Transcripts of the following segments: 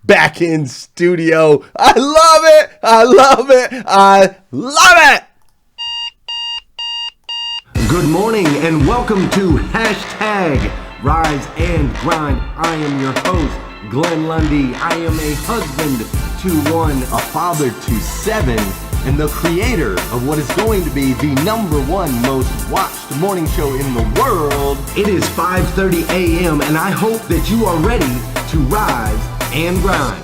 back in studio. I love it. I love it. I love it. Good morning and welcome to Hashtag Rise and Grind. I am your host, Glenn Lundy. I am a husband to one, a father to seven, and the creator of what is going to be the #1 most watched morning show in the world. It is 5:30 a.m. and I hope that you are ready to rise and grind.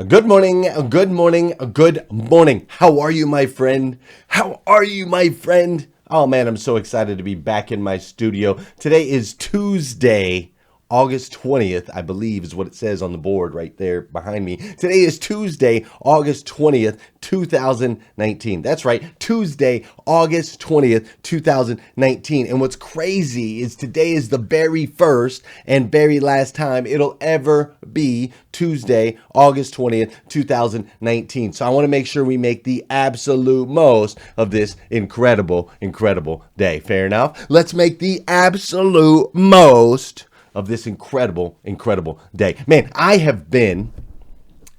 Good morning, good morning, good morning. How are you, my friend? How are you, my friend? Oh man, I'm so excited to be back in my studio. Today is Tuesday, August 20th, I believe is what it says on the board right there behind me. Today is Tuesday, August 20th, 2019. That's right, Tuesday, August 20th, 2019. And what's crazy is today is the very first and very last time it'll ever be Tuesday, August 20th, 2019. So I want to make sure we make the absolute most of this incredible, incredible day. Fair enough? Let's make the absolute most of this incredible, incredible day. Man, I have been,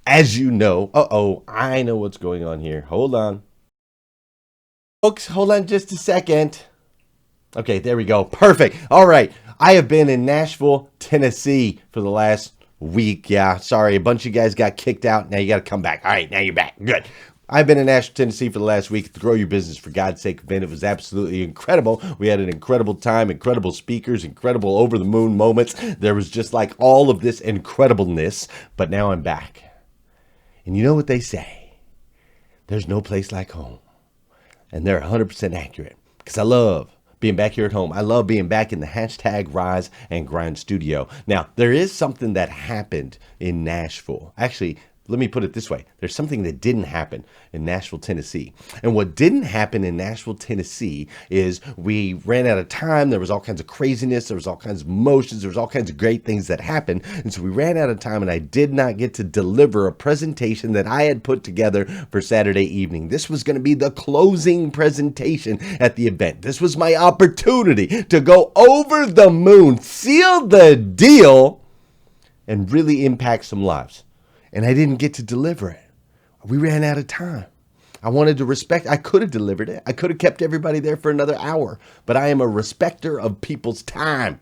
as you know, I know what's going on here. Hold on. Folks, hold on just a second. Okay, there we go. Perfect. All right. I have been in Nashville, Tennessee for the last week. Yeah, sorry. A bunch of you guys got kicked out. Now you got to come back. All right, now you're back. Good. I've been in Nashville, Tennessee for the last week at the Grow Your Business for God's Sake event. It was absolutely incredible. We had an incredible time, incredible speakers, incredible over-the-moon moments. There was just like all of this incredibleness, but now I'm back. And you know what they say? There's no place like home. And they're 100% accurate because I love being back here at home. I love being back in the Hashtag Rise and Grind studio. Now, there is something that happened in Nashville. Actually, let me put it this way. There's something that didn't happen in Nashville, Tennessee. And what didn't happen in Nashville, Tennessee is we ran out of time. There was all kinds of craziness. There was all kinds of emotions. There was all kinds of great things that happened. And so we ran out of time and I did not get to deliver a presentation that I had put together for Saturday evening. This was going to be the closing presentation at the event. This was my opportunity to go over the moon, seal the deal, and really impact some lives. And I didn't get to deliver it. We ran out of time. I wanted to respect. I could have delivered it. I could have kept everybody there for another hour. But I am a respecter of people's time.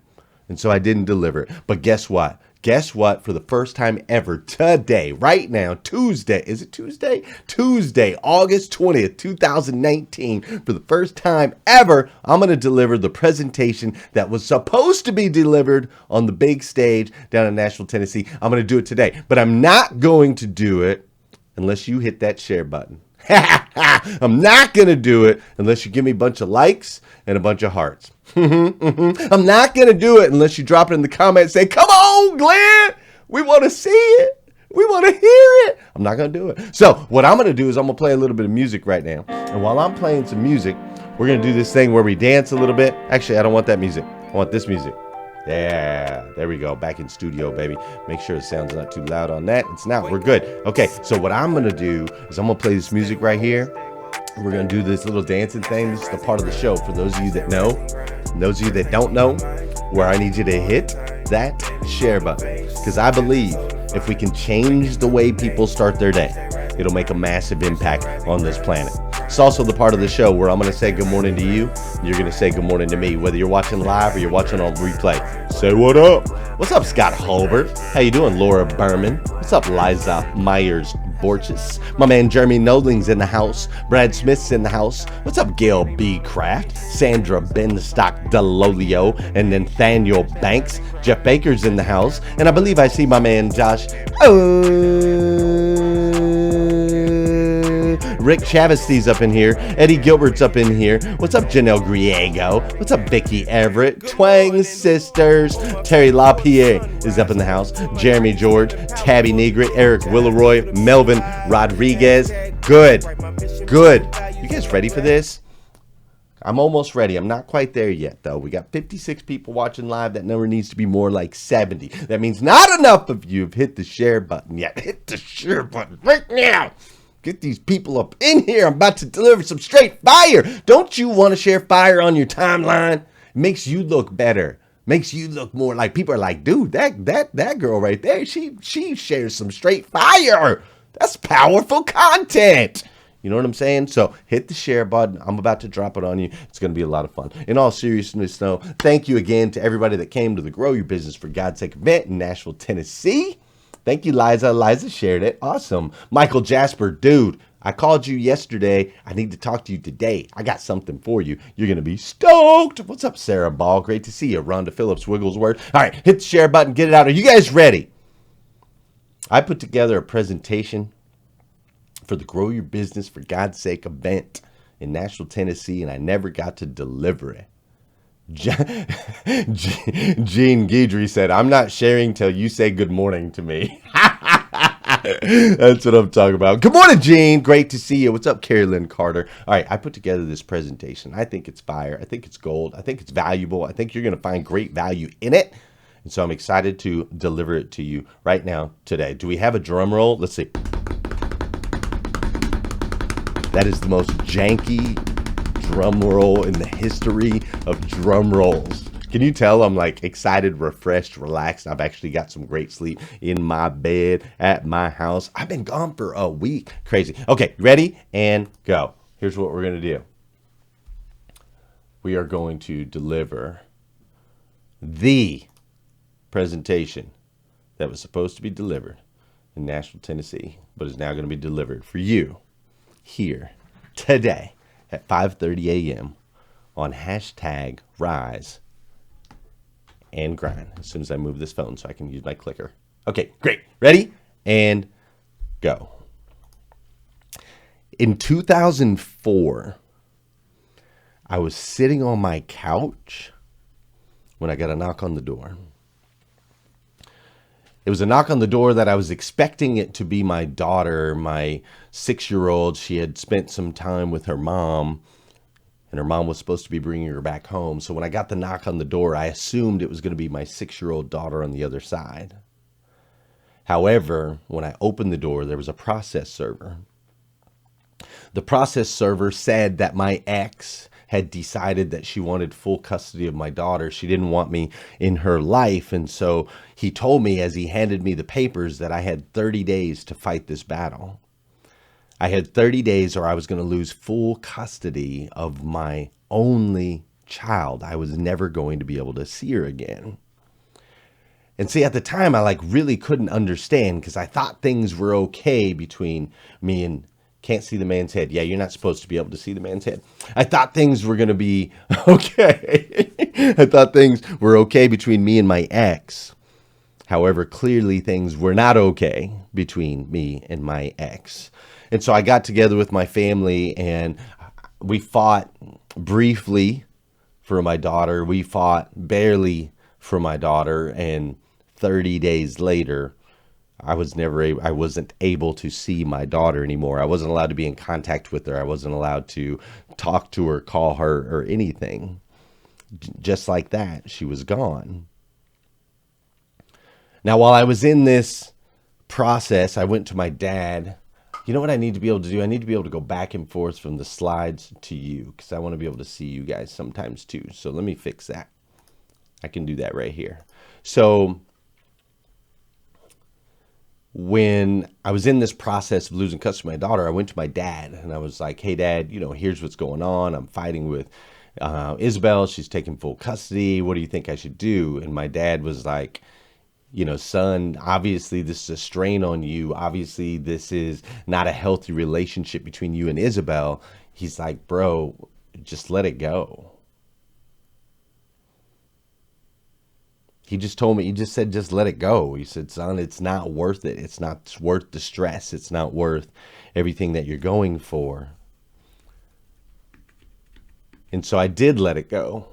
And so I didn't deliver it. But guess what? Guess what? For the first time ever today, right now, Tuesday. Is it Tuesday? Tuesday, August 20th, 2019. For the first time ever, I'm going to deliver the presentation that was supposed to be delivered on the big stage down in Nashville, Tennessee. I'm going to do it today. But I'm not going to do it unless you hit that share button. I'm not going to do it unless you give me a bunch of likes and a bunch of hearts. I'm not going to do it unless you drop it in the comments and say, come on, Glenn, we want to see it. We want to hear it. I'm not going to do it. So what I'm going to do is I'm going to play a little bit of music right now. And while I'm playing some music, we're going to do this thing where we dance a little bit. Actually, I don't want that music. I want this music. Yeah, there we go. Back in studio, baby. Make sure the sound's not too loud on that. It's not. We're good. Okay, so what I'm going to do is I'm going to play this music right here. We're going to do this little dancing thing. This is the part of the show for those of you that know. And those of you that don't know, where I need you to hit that share button. Because I believe if we can change the way people start their day, it'll make a massive impact on this planet. It's also the part of the show where I'm going to say good morning to you. And you're going to say good morning to me, whether you're watching live or you're watching on replay. Say what up. What's up, Scott Hulbert? How you doing, Laura Berman? What's up, Liza Myers Borges? My man Jeremy Noling's in the house. Brad Smith's in the house. What's up, Gail B. Kraft? Sandra Benstock Delolio and Nathaniel Banks. Jeff Baker's in the house. And I believe I see my man Josh. Rick Chavesty's up in here. Eddie Gilbert's up in here. What's up, Janelle Griego? What's up, Vicky Everett? Twang Sisters. Terry LaPierre is up in the house. Jeremy George, Tabby Negret, Eric Willeroy, Melvin Rodriguez. Good. You guys ready for this? I'm almost ready. I'm not quite there yet, though. We got 56 people watching live. That number needs to be more like 70. That means not enough of you have hit the share button yet. Hit the share button right now. Get these people up in here. I'm about to deliver some straight fire. Don't you want to share fire on your timeline? It makes you look better Makes you look more like, people are like, dude, that girl right there, she shares some straight fire. That's powerful content. You know what I'm saying? So hit the share button. I'm about to drop it on you. It's going to be a lot of fun. In all seriousness, though, thank you again to everybody that came to the Grow Your Business for God's Sake event in Nashville, Tennessee. Thank you, Liza. Liza shared it. Awesome. Michael Jasper, dude, I called you yesterday. I need to talk to you today. I got something for you. You're going to be stoked. What's up, Sarah Ball? Great to see you. Rhonda Phillips, Wigglesworth. All right, hit the share button. Get it out. Are you guys ready? I put together a presentation for the Grow Your Business for God's Sake event in Nashville, Tennessee, and I never got to deliver it. Gene Guidry said, I'm not sharing till you say good morning to me. That's what I'm talking about. Good morning, Gene. Great to see you. What's up, Carolyn Carter? All right, I put together this presentation. I think it's fire. I think it's gold. I think it's valuable. I think you're going to find great value in it. And so I'm excited to deliver it to you right now, today. Do we have a drum roll? Let's see. That is the most janky drum roll in the history of drum rolls. Can you tell I'm like excited, refreshed, relaxed? I've actually got some great sleep in my bed at my house. I've been gone for a week. Crazy. Okay, ready and go. Here's what we're going to do. We are going to deliver the presentation that was supposed to be delivered in Nashville, Tennessee, but is now going to be delivered for you here today at 5:30 a.m. on hashtag Rise and Grind. As soon as I move this phone so I can use my clicker. Okay, great. Ready? And go. In 2004, I was sitting on my couch when I got a knock on the door. It was a knock on the door that I was expecting it to be my daughter, my 6-year-old. She had spent some time with her mom, and her mom was supposed to be bringing her back home. So when I got the knock on the door, I assumed it was going to be my 6-year-old daughter on the other side. However, when I opened the door, there was a process server. The process server said that my ex had decided that she wanted full custody of my daughter. She didn't want me in her life. And so he told me, as he handed me the papers, that I had 30 days to fight this battle. I had 30 days or I was going to lose full custody of my only child. I was never going to be able to see her again. And see, at the time, I really couldn't understand, because I thought things were okay between me and... Can't see the man's head. Yeah, you're not supposed to be able to see the man's head. I thought things were going to be okay. I thought things were okay between me and my ex. However, clearly things were not okay between me and my ex. And so I got together with my family and we fought briefly for my daughter. We fought barely for my daughter. And 30 days later, I wasn't able to see my daughter anymore. I wasn't allowed to be in contact with her. I wasn't allowed to talk to her, call her, or anything. Just like that, she was gone. Now, while I was in this process, I went to my dad. You know what I need to be able to do? I need to be able to go back and forth from the slides to you, because I want to be able to see you guys sometimes too. So let me fix that. I can do that right here. So when I was in this process of losing custody of my daughter, I went to my dad and I was like, hey, Dad, here's what's going on. I'm fighting with Isabel. She's taking full custody. What do you think I should do? And my dad was like, son, obviously this is a strain on you. Obviously this is not a healthy relationship between you and Isabel. He's like, bro, just let it go. He just told me, he just said, just let it go. He said, son, it's not worth it. It's not worth the stress. It's not worth everything that you're going for. And so I did let it go.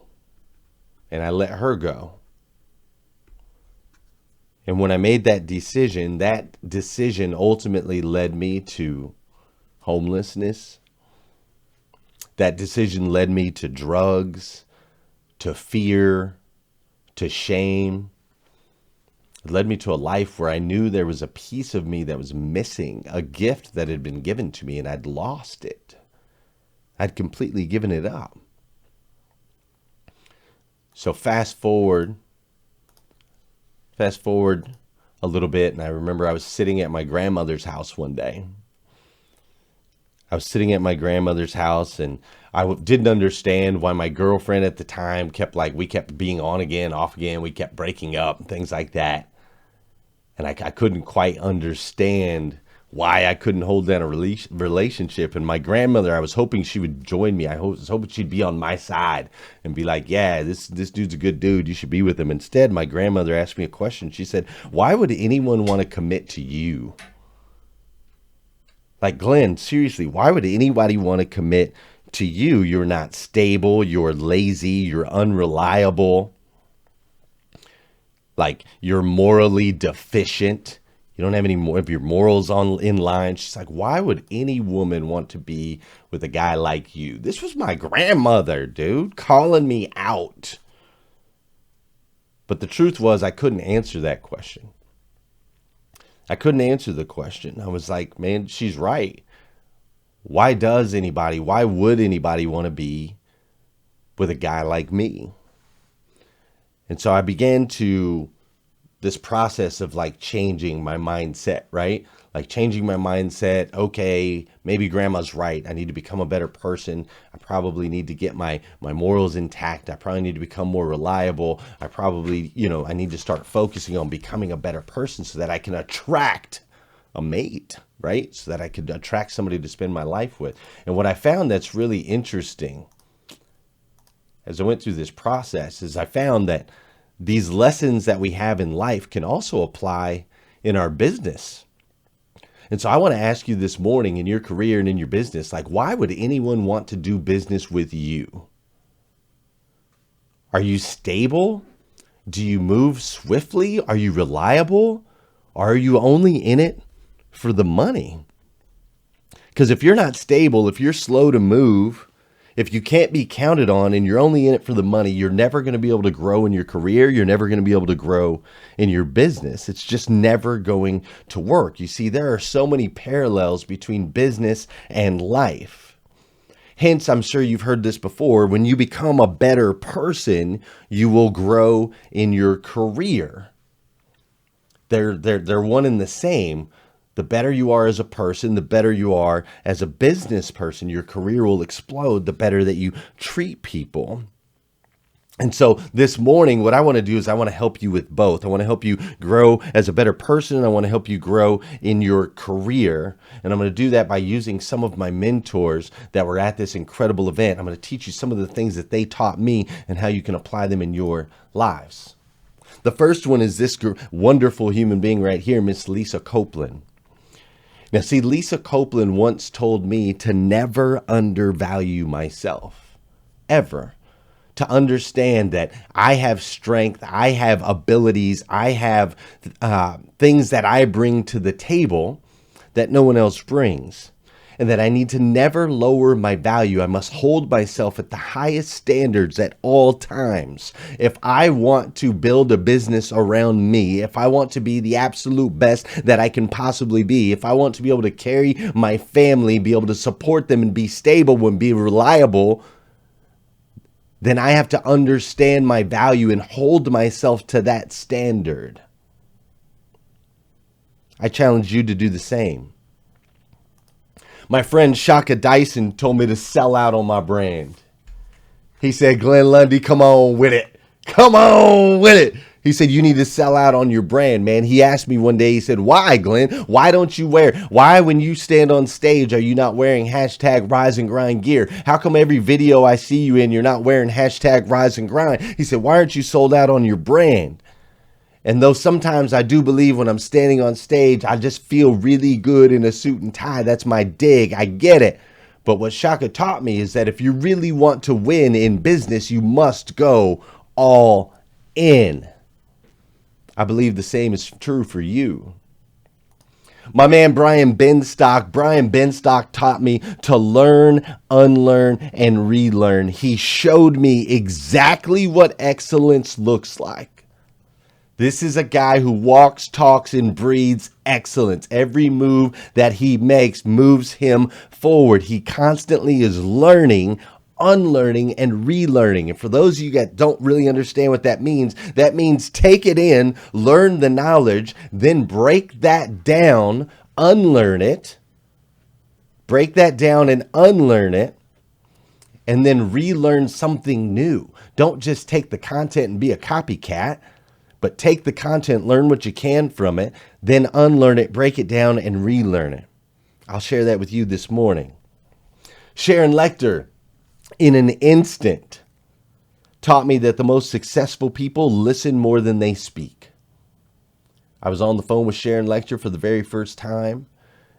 And I let her go. And when I made that decision ultimately led me to homelessness. That decision led me to drugs, to fear, to shame. It led me to a life where I knew there was a piece of me that was missing, a gift that had been given to me, and I'd lost it. I'd completely given it up. So fast forward a little bit, and I remember I was sitting at my grandmother's house one day. I was sitting at my grandmother's house, and didn't understand why my girlfriend at the time we kept being on again, off again. We kept breaking up and things like that. And I couldn't quite understand why I couldn't hold down a relationship. And my grandmother, I was hoping she would join me. I was hoping she'd be on my side and be like, yeah, this dude's a good dude. You should be with him. Instead, my grandmother asked me a question. She said, why would anyone want to commit to you? Like, Glenn, seriously, why would anybody want to commit to you? You're not stable. You're lazy. You're unreliable. Like, you're morally deficient. You don't have any more of your morals in line. She's like, why would any woman want to be with a guy like you? This was my grandmother, dude, calling me out. But the truth was, I couldn't answer that question. I couldn't answer the question. I was like, man, she's right. Why would anybody want to be with a guy like me? And so I began this process of like changing my mindset, right? Like changing my mindset. Okay, maybe grandma's right. I need to become a better person. I probably need to get my morals intact. I probably need to become more reliable. I probably, I need to start focusing on becoming a better person so that I can attract a mate, right? So that I could attract somebody to spend my life with. And what I found that's really interesting as I went through this process is I found that these lessons that we have in life can also apply in our business. And so I want to ask you this morning, in your career and in your business, like, why would anyone want to do business with you? Are you stable? Do you move swiftly? Are you reliable? Or are you only in it for the money? Because if you're not stable, if you're slow to move, if you can't be counted on and you're only in it for the money, you're never going to be able to grow in your career. You're never going to be able to grow in your business. It's just never going to work. You see, there are so many parallels between business and life. Hence, I'm sure you've heard this before. When you become a better person, you will grow in your career. They're one and the same. The better you are as a person, the better you are as a business person. Your career will explode the better that you treat people. And so this morning, what I want to do is I want to help you with both. I want to help you grow as a better person. And I want to help you grow in your career. And I'm going to do that by using some of my mentors that were at this incredible event. I'm going to teach you some of the things that they taught me and how you can apply them in your lives. The first one is this wonderful human being right here, Miss Lisa Copeland. Now, see, Lisa Copeland once told me to never undervalue myself, ever. To understand that I have strength, I have abilities, I have things that I bring to the table that no one else brings. And that I need to never lower my value. I must hold myself at the highest standards at all times. If I want to build a business around me, if I want to be the absolute best that I can possibly be, if I want to be able to carry my family, be able to support them and be stable and be reliable, then I have to understand my value and hold myself to that standard. I challenge you to do the same. My friend Shaka Dyson told me to sell out on my brand. He said, Glenn Lundy, come on with it. Come on with it. He said, you need to sell out on your brand, man. He asked me one day, he said, why, Glenn? Why when you stand on stage, are you not wearing hashtag Rise and Grind gear? How come every video I see you in, you're not wearing hashtag Rise and Grind? He said, why aren't you sold out on your brand? And though sometimes I do believe when I'm standing on stage, I just feel really good in a suit and tie. That's my dig. I get it. But what Shaka taught me is that if you really want to win in business, you must go all in. I believe the same is true for you. My man, Brian Benstock taught me to learn, unlearn, and relearn. He showed me exactly what excellence looks like. This is a guy who walks, talks, and breathes excellence. Every move that he makes moves him forward. He constantly is learning unlearning and relearning. And for those of you that don't really understand what that means take it in, learn the knowledge, then break that down, unlearn it, break that down and unlearn it, and then relearn something new. Don't just take the content and be a copycat, but take the content, learn what you can from it, then unlearn it, break it down, and relearn it. I'll share that with you this morning. Sharon Lechter, in an instant, taught me that the most successful people listen more than they speak. I was on the phone with Sharon Lechter for the very first time,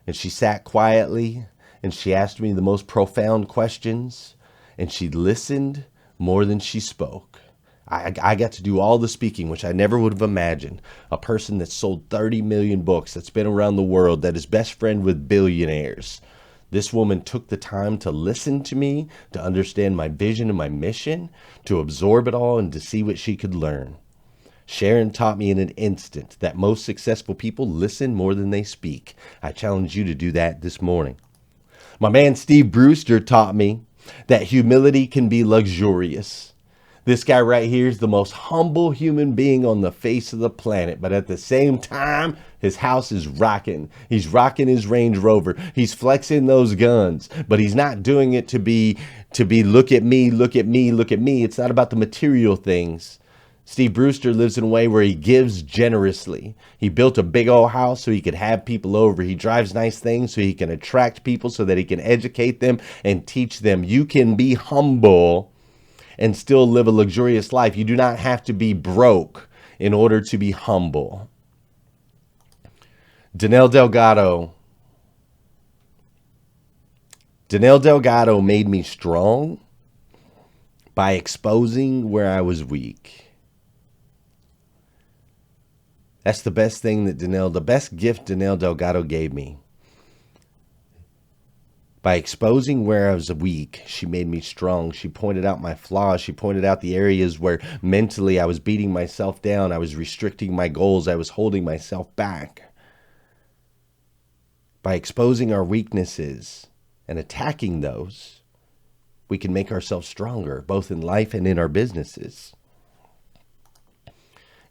and she sat quietly, and she asked me the most profound questions, and she listened more than she spoke. I got to do all the speaking, which I never would have imagined. A person that's sold 30 million books, that's been around the world, that is best friend with billionaires. This woman took the time to listen to me, to understand my vision and my mission, to absorb it all and to see what she could learn. Sharon taught me in an instant that most successful people listen more than they speak. I challenge you to do that this morning. My man Steve Brewster taught me that humility can be luxurious. This guy right here is the most humble human being on the face of the planet, but at the same time, his house is rocking. He's rocking his Range Rover. He's flexing those guns, but he's not doing it to be look at me, look at me, look at me. It's not about the material things. Steve Brewster lives in a way where he gives generously. He built a big old house so he could have people over. He drives nice things so he can attract people, so that he can educate them and teach them. You can be humble and still live a luxurious life. You do not have to be broke in order to be humble. Danelle Delgado made me strong by exposing where I was weak. That's the best thing that the best gift Danelle Delgado gave me. By exposing where I was weak, she made me strong. She pointed out my flaws. She pointed out the areas where mentally I was beating myself down. I was restricting my goals. I was holding myself back. By exposing our weaknesses and attacking those, we can make ourselves stronger, both in life and in our businesses.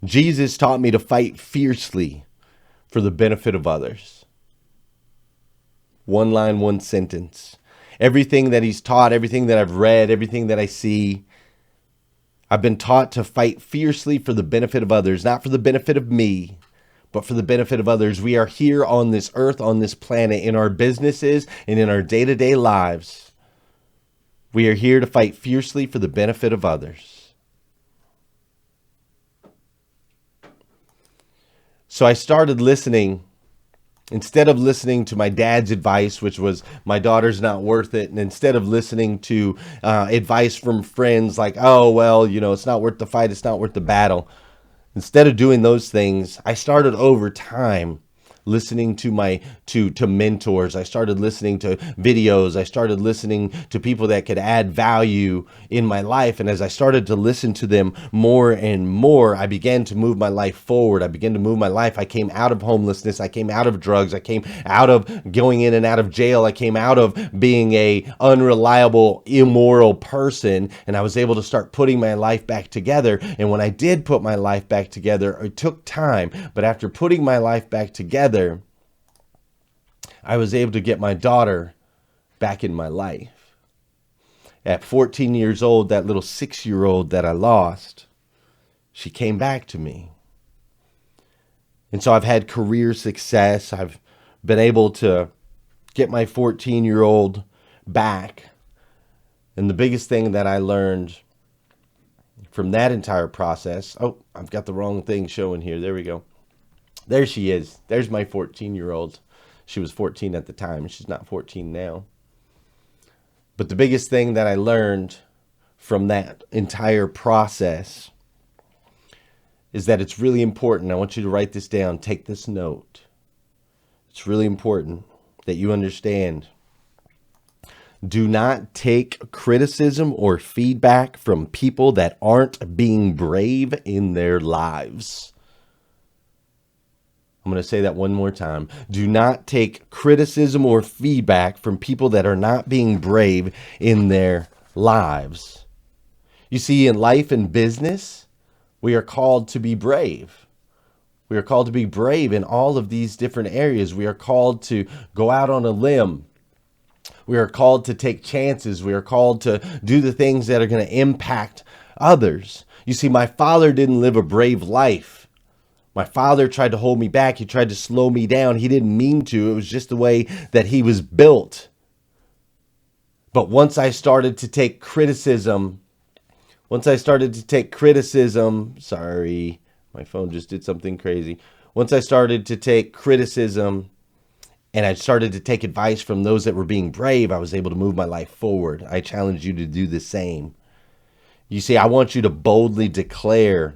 Jesus taught me to fight fiercely for the benefit of others. One line, one sentence. Everything that he's taught, everything that I've read, everything that I see, I've been taught to fight fiercely for the benefit of others, not for the benefit of me, but for the benefit of others. We are here on this earth, on this planet, in our businesses and in our day-to-day lives. We are here to fight fiercely for the benefit of others. So I started listening, instead of listening to my dad's advice, which was my daughter's not worth it. And instead of listening to advice from friends like, oh, well, it's not worth the fight. It's not worth the battle. Instead of doing those things, I started over time listening to mentors. I started listening to videos. I started listening to people that could add value in my life. And as I started to listen to them more and more, I began to move my life forward. I began to move my life. I came out of homelessness. I came out of drugs. I came out of going in and out of jail. I came out of being a unreliable, immoral person. And I was able to start putting my life back together. And when I did put my life back together, it took time. But after putting my life back together, I was able to get my daughter back in my life. At 14 years old, that little 6-year-old that I lost, she came back to me. And so I've had career success. I've been able to get my 14-year-old back. And the biggest thing that I learned from that entire process, I've got the wrong thing showing here. There we go. There she is. There's my 14-year-old. She was 14 at the time. She's not 14 now. But the biggest thing that I learned from that entire process is that it's really important. I want you to write this down. Take this note. It's really important that you understand. Do not take criticism or feedback from people that aren't being brave in their lives. I'm going to say that one more time. Do not take criticism or feedback from people that are not being brave in their lives. You see, in life and business, we are called to be brave. We are called to be brave in all of these different areas. We are called to go out on a limb. We are called to take chances. We are called to do the things that are going to impact others. You see, my father didn't live a brave life. My father tried to hold me back. He tried to slow me down. He didn't mean to. It was just the way that he was built. But once I started to take criticism, sorry, my phone just did something crazy. Once I started to take criticism and I started to take advice from those that were being brave, I was able to move my life forward. I challenge you to do the same. You see, I want you to boldly declare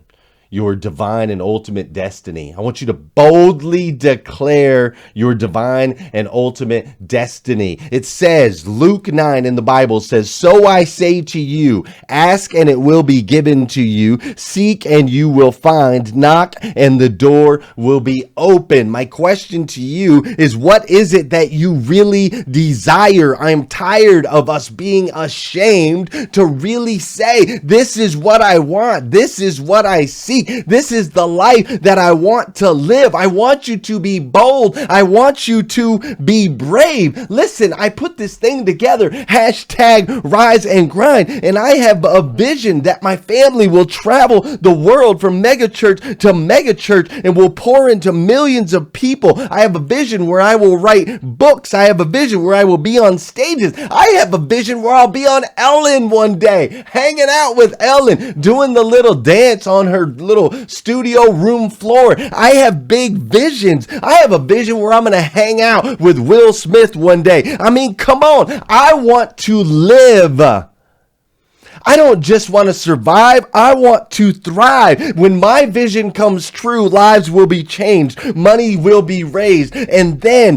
your divine and ultimate destiny. I want you to boldly declare your divine and ultimate destiny. It says, Luke 9 in the Bible says, "So I say to you, ask and it will be given to you. Seek and you will find. Knock and the door will be open." My question to you is, what is it that you really desire? I'm tired of us being ashamed to really say, this is what I want. This is what I seek. This is the life that I want to live. I want you to be bold. I want you to be brave. Listen, I put this thing together, hashtag Rise and Grind, and I have a vision that my family will travel the world from megachurch to megachurch and will pour into millions of people. I have a vision where I will write books. I have a vision where I will be on stages. I have a vision where I'll be on Ellen one day, hanging out with Ellen, doing the little dance on her little studio room floor. I have big visions. I have a vision where I'm going to hang out with Will Smith one day. I mean, come on. I want to live. I don't just want to survive. I want to thrive. When my vision comes true, lives will be changed. Money will be raised. And then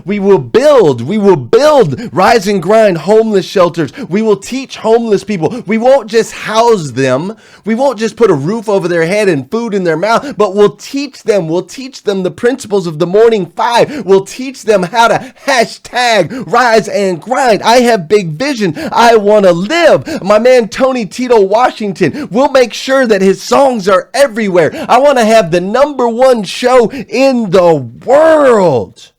we will build. We will build Rise and Grind homeless shelters. We will teach homeless people. We won't just house them. We won't just put a roof over their head and food in their mouth, but we'll teach them. We'll teach them the principles of the Morning Five. We'll teach them how to hashtag Rise and Grind. I have big vision. I want to live. My man Tony Tito Washington will make sure that his songs are everywhere. I want to have the #1 show in the world.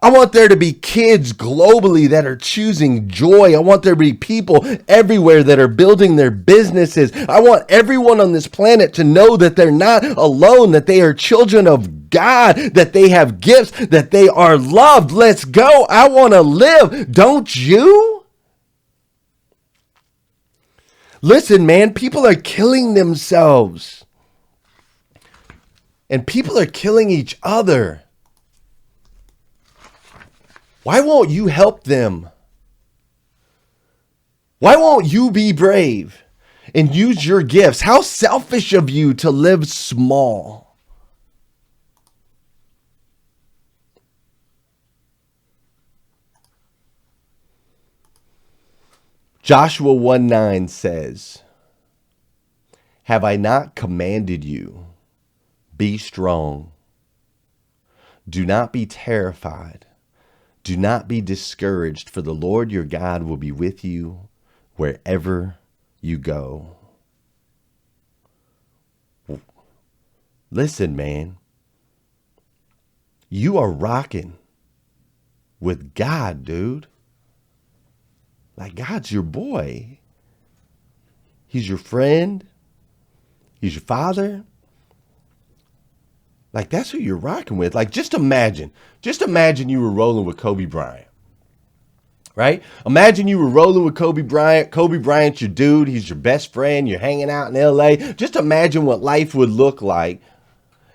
I want there to be kids globally that are choosing joy. I want there to be people everywhere that are building their businesses. I want everyone on this planet to know that they're not alone, that they are children of God, that they have gifts, that they are loved. Let's go. I want to live. Don't you? Listen, man, people are killing themselves. And people are killing each other. Why won't you help them? Why won't you be brave and use your gifts? How selfish of you to live small. Joshua 1:9 says, "Have I not commanded you? Be strong. Do not be terrified. Do not be discouraged, for the Lord your God will be with you wherever you go." Listen, man. You are rocking with God, dude. Like, God's your boy. He's your friend. He's your father. Like, that's who you're rocking with. Like, just imagine you were rolling with Kobe Bryant, right? Imagine you were rolling with Kobe Bryant. Kobe Bryant's your dude. He's your best friend. You're hanging out in LA. Just imagine what life would look like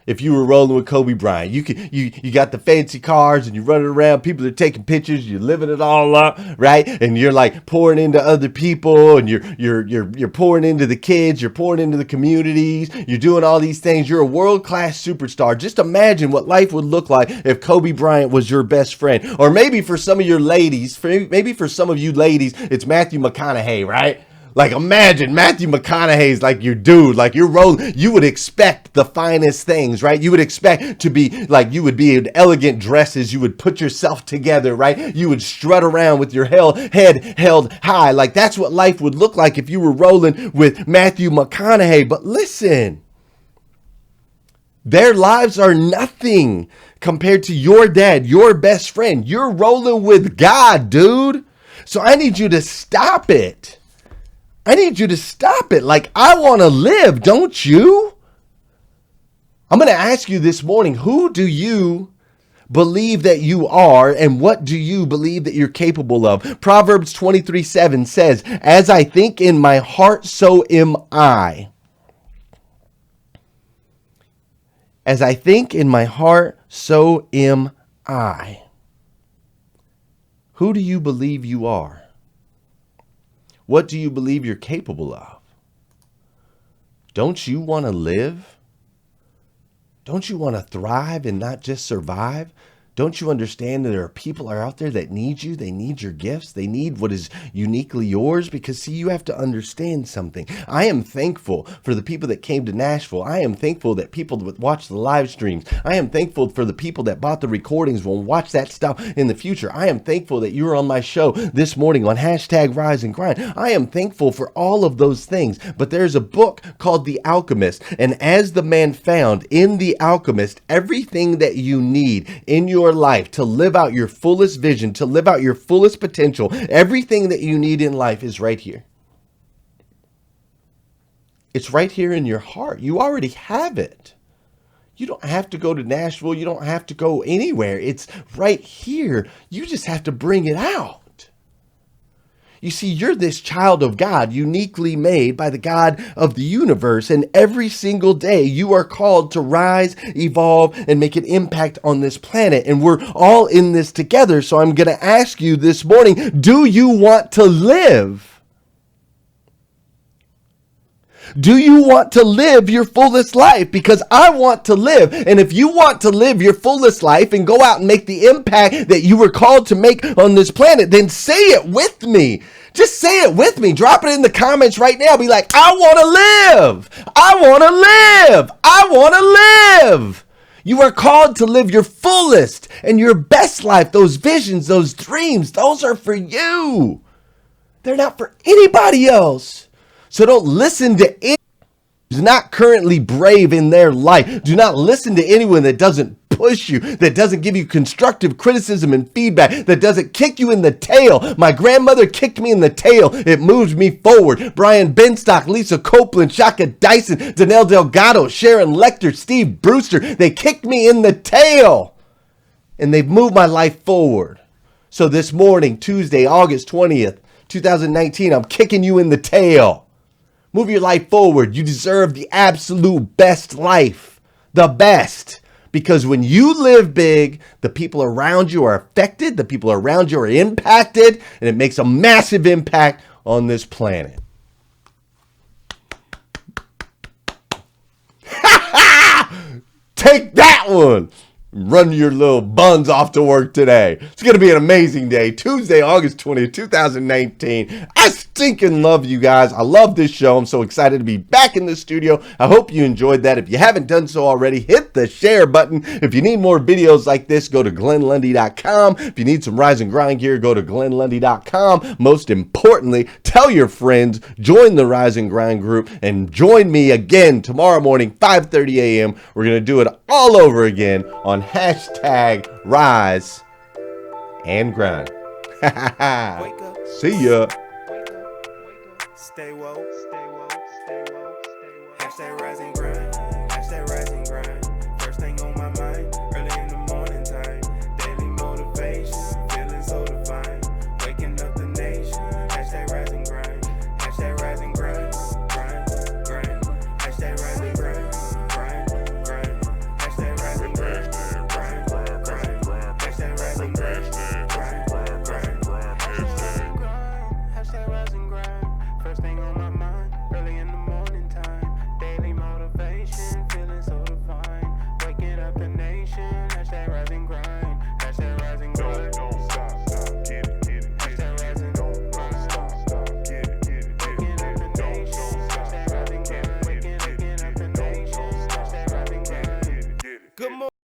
if you were rolling with Kobe Bryant. You got the fancy cars and you're running around. People are taking pictures. You're living it all up, right? And you're like pouring into other people, and you're pouring into the kids. You're pouring into the communities. You're doing all these things. You're a world-class superstar. Just imagine what life would look like if Kobe Bryant was your best friend. Or maybe for some of your ladies, maybe for some of you ladies, it's Matthew McConaughey, right? Like, imagine Matthew McConaughey's like your dude, like you're rolling. You would expect the finest things, right? You would expect to be like, you would be in elegant dresses. You would put yourself together, right? You would strut around with your head held high. Like, that's what life would look like if you were rolling with Matthew McConaughey. But listen, their lives are nothing compared to your dad, your best friend. You're rolling with God, dude. So I need you to stop it. I need you to stop it. Like, I want to live, don't you? I'm going to ask you this morning, who do you believe that you are, and what do you believe that you're capable of? Proverbs 23:7 says, as I think in my heart, so am I. As I think in my heart, so am I. Who do you believe you are? What do you believe you're capable of? Don't you want to live? Don't you want to thrive and not just survive? Don't you understand that there are people out there that need you? They need your gifts. They need what is uniquely yours. Because, see, you have to understand something. I am thankful for the people that came to Nashville. I am thankful that people that watch the live streams. I am thankful for the people that bought the recordings will watch that stuff in the future. I am thankful that you were on my show this morning on hashtag Rise and Grind. I am thankful for all of those things. But there's a book called The Alchemist. And as the man found in The Alchemist, everything that you need in your life to live out your fullest vision, to live out your fullest potential, everything that you need in life is right here. It's right here in your heart. You already have it. You don't have to go to Nashville. You don't have to go anywhere. It's right here. You just have to bring it out. You see, you're this child of God, uniquely made by the God of the universe. And every single day you are called to rise, evolve, and make an impact on this planet. And we're all in this together. So I'm going to ask you this morning, do you want to live? Do you want to live your fullest life? Because I want to live. And if you want to live your fullest life and go out and make the impact that you were called to make on this planet, then say it with me. Just say it with me. Drop it in the comments right now. Be like, I want to live. I want to live. I want to live. You are called to live your fullest and your best life. Those visions, those dreams, those are for you. They're not for anybody else. So don't listen to anyone who's not currently brave in their life. Do not listen to anyone that doesn't push you, that doesn't give you constructive criticism and feedback, that doesn't kick you in the tail. My grandmother kicked me in the tail. It moved me forward. Brian Benstock, Lisa Copeland, Shaka Dyson, Danelle Delgado, Sharon Lecter, Steve Brewster. They kicked me in the tail and they've moved my life forward. So this morning, Tuesday, August 20th, 2019, I'm kicking you in the tail. Move your life forward. You deserve the absolute best life. The best. Because when you live big, the people around you are affected. The people around you are impacted. And it makes a massive impact on this planet. Take that one. Run your little buns off to work today. It's going to be an amazing day. Tuesday, August 20th, 2019. I stinking love you guys. I love this show. I'm so excited to be back in the studio. I hope you enjoyed that. If you haven't done so already, hit the share button. If you need more videos like this, go to GlennLundy.com. If you need some Rise and Grind gear, go to GlennLundy.com. Most importantly, tell your friends, join the Rise and Grind group, and join me again tomorrow morning, 5:30 a.m. We're going to do it all over again on hashtag Rise and Grind. See ya. Stay woke.